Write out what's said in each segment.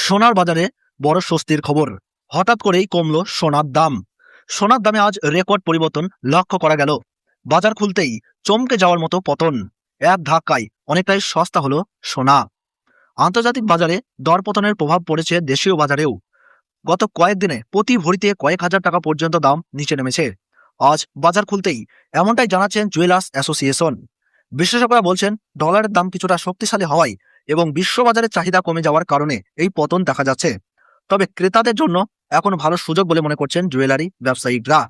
সোনার বাজারে বড় স্বস্তির খবর। হঠাৎ করেই কমলো সোনার দাম। সোনার দামে আজ রেকর্ড পরিবর্তন লক্ষ্য করা গেল। বাজার খুলতেই চমকে যাওয়ার মতো পতন। এক ধাক্কায় অনেকটাই সস্তা হলো সোনা। আন্তর্জাতিক বাজারে দরপতনের প্রভাব পড়েছে দেশীয় বাজারেও। গত কয়েকদিনে প্রতি ভরিতে কয়েক হাজার টাকা পর্যন্ত দাম নিচে নেমেছে। আজ বাজার খুলতেই এমনটাই জানাচ্ছেন জুয়েলার্স অ্যাসোসিয়েশন। বিশেষজ্ঞরা বলছেন ডলারের দাম কিছুটা শক্তিশালী হওয়ায় এবং বিশ্ববাজারে চাহিদা কমে যাওয়ার কারণে এই পতন দেখা যাচ্ছে। তবে ক্রেতাদের জন্য এখন ভালো সুযোগ বলে মনে করছেন জুয়েলারি ব্যবসায়িকরা।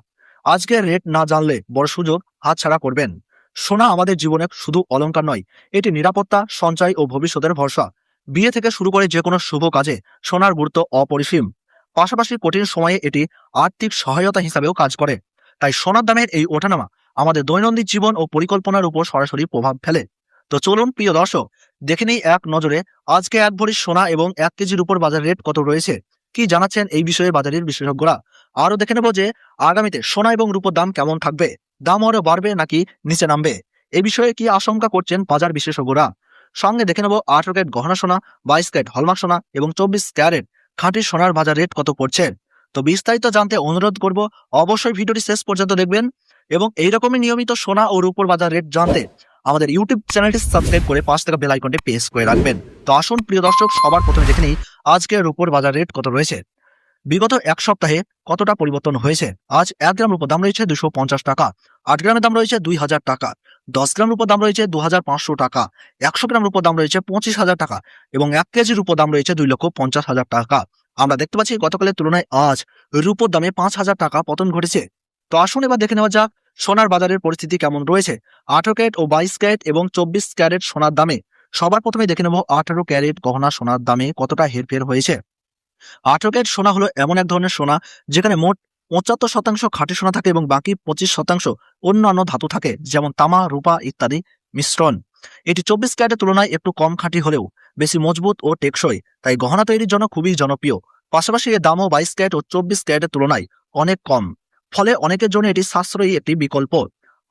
আজকের রেট না জানলে বড় সুযোগ হাতছাড়া করবেন। সোনা আমাদের জীবনে শুধু অলংকার নয়, এটি নিরাপত্তা, সঞ্চয় ও ভবিষ্যতের ভরসা। বিয়ে থেকে শুরু করে যে কোনো শুভ কাজে সোনার গুরুত্ব অপরিসীম। পাশাপাশি কঠিন সময়ে এটি আর্থিক সহায়তা হিসাবেও কাজ করে। তাই সোনার দামের এই ওঠানামা আমাদের দৈনন্দিন জীবন ও পরিকল্পনার উপর সরাসরি প্রভাব ফেলে। তো চলুন প্রিয় দর্শক, দেখে নেই এক নজরে আজকে এক ভরি সোনা এবং 1 কেজির উপর বাজার রেট কত রয়েছে, কি জানাচ্ছেন এই বিষয়ে বাজারের বিশেষজ্ঞরা। আরও দেখে নেব যে আগামীতে সোনা এবং রূপোর দাম কেমন থাকবে, দাম আরও বাড়বে নাকি নিচে নামবে, এই বিষয়ে কি আশঙ্কা করছেন বাজার বিশেষজ্ঞরা। সঙ্গে দেখে নেব 18 ক্যারেট গহনা সোনা, 22 ক্যারেট হলমার্ক সোনা এবং 24 ক্যারেট খাঁটি সোনার বাজার রেট কত পড়ছে। তো বিস্তারিত জানতে অনুরোধ করব অবশ্যই ভিডিওটি শেষ পর্যন্ত দেখবেন এবং এইরকমই নিয়মিত সোনা ও রূপোর বাজার রেট জানতে আমাদের ইউটিউব চ্যানেলটি সাবস্ক্রাইব করে পাশ থেকে বেল আইকনটি প্রেস করে রাখবেন। তো আসুন প্রিয় দর্শক, সবার প্রথমে দেখে নিই আজকের রূপোর বাজার রেট কত রয়েছে। বিগত এক সপ্তাহে কতটা পরিবর্তন হয়েছে। আজ 1 গ্রাম রূপোর দাম রয়েছে 250 টাকা, 8 গ্রামের দাম রয়েছে 2000 টাকা, 10 গ্রাম রূপোর দাম রয়েছে 2500 টাকা, 100 গ্রাম রূপোর দাম রয়েছে 25,000 টাকা এবং 1 কেজি রূপোর দাম রয়েছে 2,50,000 টাকা। আমরা দেখতে পাচ্ছি গতকালের তুলনায় আজ রূপোর দামে 5,000 টাকা পতন ঘটেছে। তো আসুন এবার দেখে নেওয়া যাক সোনার বাজারের পরিস্থিতি কেমন রয়েছে 18 ক্যারেট ও 22 ক্যারেট এবং 24 ক্যারেট সোনার দামে। সবার প্রথমে দেখে নেব 18 ক্যারেট গহনা সোনার দামে কতটা হেরফের হয়েছে। 18 ক্যারেট সোনা হলো এমন এক ধরনের সোনা যেখানে মোট 75% খাঁটি সোনা থাকে এবং বাকি 25% অন্যান্য ধাতু থাকে, যেমন তামা, রূপা ইত্যাদি মিশ্রণ। এটি 24 ক্যারেটের তুলনায় একটু কম খাঁটি হলেও বেশি মজবুত ও টেকসই, তাই গহনা তৈরির জন্য খুবই জনপ্রিয়। পাশাপাশি এর দামও 22 ক্যারেট ও 24 ক্যারেটের তুলনায় অনেক কম, ফলে অনেকের জন্য এটি সাশ্রয়ী একটি বিকল্প।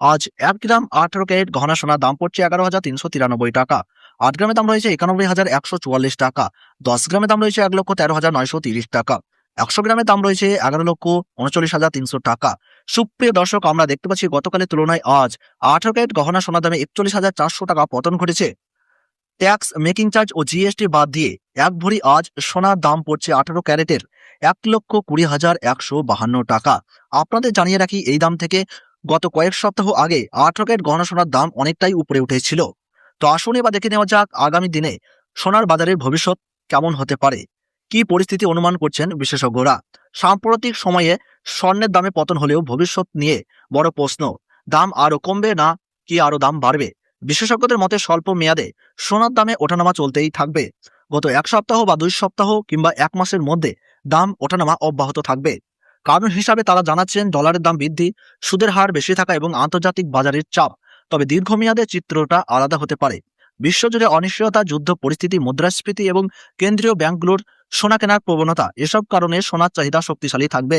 আজ 1 গ্রাম 18 ক্যারেট গহনা সোনার দাম পড়ছে 11,393 টাকা, 8 গ্রামের দাম রয়েছে 91,144 টাকা, 10 গ্রামের দাম রয়েছে 1,13,930 টাকা, 100 গ্রামের দাম রয়েছে 11,39,300 টাকা। সুপ্রিয় দর্শক, আমরা দেখতে পাচ্ছি গতকালের তুলনায় আজ 18 ক্যারেট গহনা সোনার দামে 41,400 টাকা পতন ঘটেছে। ট্যাক্স, মেকিং চার্জ ও জিএসটি বাদ দিয়ে এক ভরি আজ সোনার দাম পড়ছে 18 ক্যারেটের 1,20,152 টাকা। আপনাদের জানিয়ে রাখি, এই দাম থেকে গত কয়েক সপ্তাহ আগে 18 ক্যারেট গহনা সোনার দাম অনেকটাই উপরে উঠেছিল। তো আসুন এবার দেখে নেওয়া যাক আগামী দিনে সোনার বাজারের ভবিষ্যৎ কেমন হতে পারে, কি পরিস্থিতি অনুমান করছেন বিশেষজ্ঞরা। সাম্প্রতিক সময়ে স্বর্ণের দামে পতন হলেও ভবিষ্যৎ নিয়ে বড় প্রশ্ন। দাম আরো কমবে না কি আরো দাম বাড়বে? বিশেষজ্ঞদের মতে স্বল্প মেয়াদে সোনার দামে ওঠানামা চলতেই থাকবে। গত 1 সপ্তাহ বা 2 সপ্তাহ কিংবা 1 মাসের মধ্যে দাম ওঠানামা অব্যাহত থাকবে। কারণ হিসাবে তারা জানাচ্ছেন ডলারের দাম বৃদ্ধি, সুদের হার বেশি থাকা এবং আন্তর্জাতিক বাজারের চাপ। তবে দীর্ঘমেয়াদে চিত্রটা আলাদা হতে পারে। বিশ্বজুড়ে অনিশ্চয়তা, যুদ্ধ পরিস্থিতি, মুদ্রাস্ফীতি এবং কেন্দ্রীয় ব্যাংকগুলোর সোনা কেনার প্রবণতা, এসব কারণে সোনার চাহিদা শক্তিশালী থাকবে।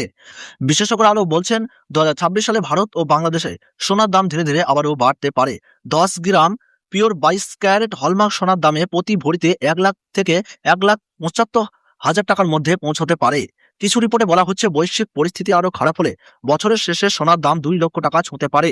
বিশেষজ্ঞরা আরও বলছেন 2026 সালে ভারত ও বাংলাদেশে সোনার দাম ধীরে ধীরে আবারও বাড়তে পারে। 10 গ্রাম পিওর 22 ক্যারেট হলমার্ক সোনার দামে প্রতি ভরিতে 1 লাখ থেকে 1,75,000 টাকার মধ্যে পৌঁছতে পারে। কিছু রিপোর্টে বলা হচ্ছে বৈশ্বিক পরিস্থিতি আরও খারাপ হলে বছরের শেষে সোনার দাম 2 লক্ষ টাকা ছুঁতে পারে।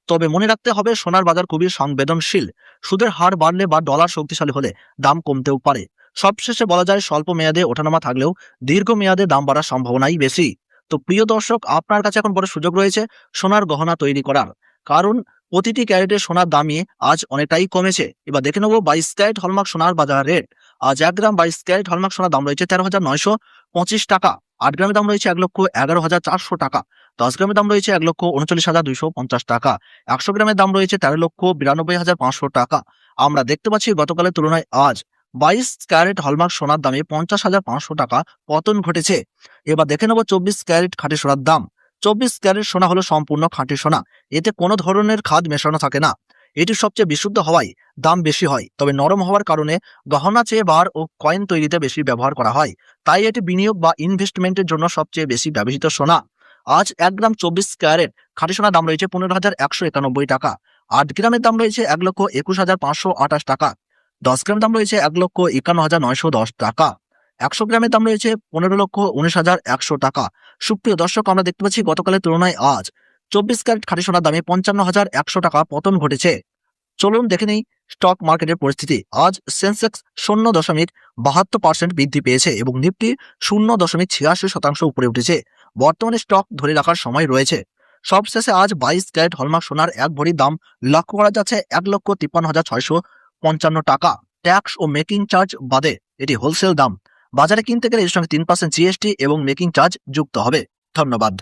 তবে মনে রাখতে হবে সোনার বাজার খুবই সংবেদনশীল। সুদের হার বাড়লে বা ডলার শক্তিশালী হলে দাম কমতেও পারে। সবশেষে বলা যায় স্বল্প মেয়াদে ওঠানামা থাকলেও দীর্ঘমেয়াদে দাম বাড়ার সম্ভাবনাই বেশি। তো প্রিয় দর্শক, আপনার কাছে এখন বড় সুযোগ রয়েছে সোনার গহনা তৈরি করার, কারণ প্রতিটি ক্যারেটের সোনার দামই আজ অনেকটাই কমেছে। এবার দেখে নেব 22 ক্যারেট হলমার্ক সোনার বাজার রেট। আজ 1 গ্রাম 22 ক্যারেট হলমার্ক সোনার দাম রয়েছে 13,925 টাকা, 8 গ্রামের দাম রয়েছে 1,11,400 টাকা, 10 গ্রামের দাম রয়েছে 1,39,250 টাকা, 100 গ্রামের দাম রয়েছে 13,92,500 টাকা। আমরা দেখতে পাচ্ছি গতকালের তুলনায় আজ 22 ক্যারেট হলমার্ক সোনার দামে 50,500 টাকা পতন ঘটেছে। এবার দেখে নেব 24 ক্যারেট খাঁটি সোনার দাম। 24 ক্যারেট সোনা হলো সম্পূর্ণ খাঁটি সোনা, এতে কোনো ধরনের খাদ মেশানো থাকে না। এটি সবচেয়ে বিশুদ্ধ হওয়ায় দাম বেশি হয়, তবে নরম হওয়ার কারণে গহনা চেয়ে বার ও কয়েন তৈরিতে বেশি ব্যবহার করা হয়। তাই এটি বিনিয়োগ বা ইনভেস্টমেন্টের জন্য সবচেয়ে বেশি ব্যবহৃত সোনা। আজ 1 গ্রাম 24 ক্যারেট খাঁটি সোনার দাম রয়েছে 15,191 টাকা, 8 গ্রামের দাম রয়েছে 1,21,528 টাকা, 10 গ্রামের দাম রয়েছে 1,51,910 টাকা, 100 গ্রামের দাম রয়েছে 15,19,100 টাকা। সুপ্রিয় দর্শক, আমরা দেখতে পাচ্ছি গতকালের তুলনায় আজ 24 ক্যারেট খাঁটি সোনার দামে 55,100 টাকা পতন ঘটেছে। চলুন দেখে নেই স্টক মার্কেটের পরিস্থিতি। আজ সেন্সেক্স 0.72% বৃদ্ধি পেয়েছে এবং নিফটি 0.86% উপরে উঠেছে। বর্তমানে স্টক ধরে রাখার সময় রয়েছে। সবশেষে আজ 22 ক্যারেট হলমার্ক সোনার 1 ভরির দাম লক্ষ্য করা যাচ্ছে 1,53,655 টাকা। ট্যাক্স ও মেকিং চার্জ বাদে এটি হোলসেল দাম। বাজারে কিনতে গেলে এর সঙ্গে 3% জিএসটি এবং মেকিং চার্জ যুক্ত হবে। ধন্যবাদ।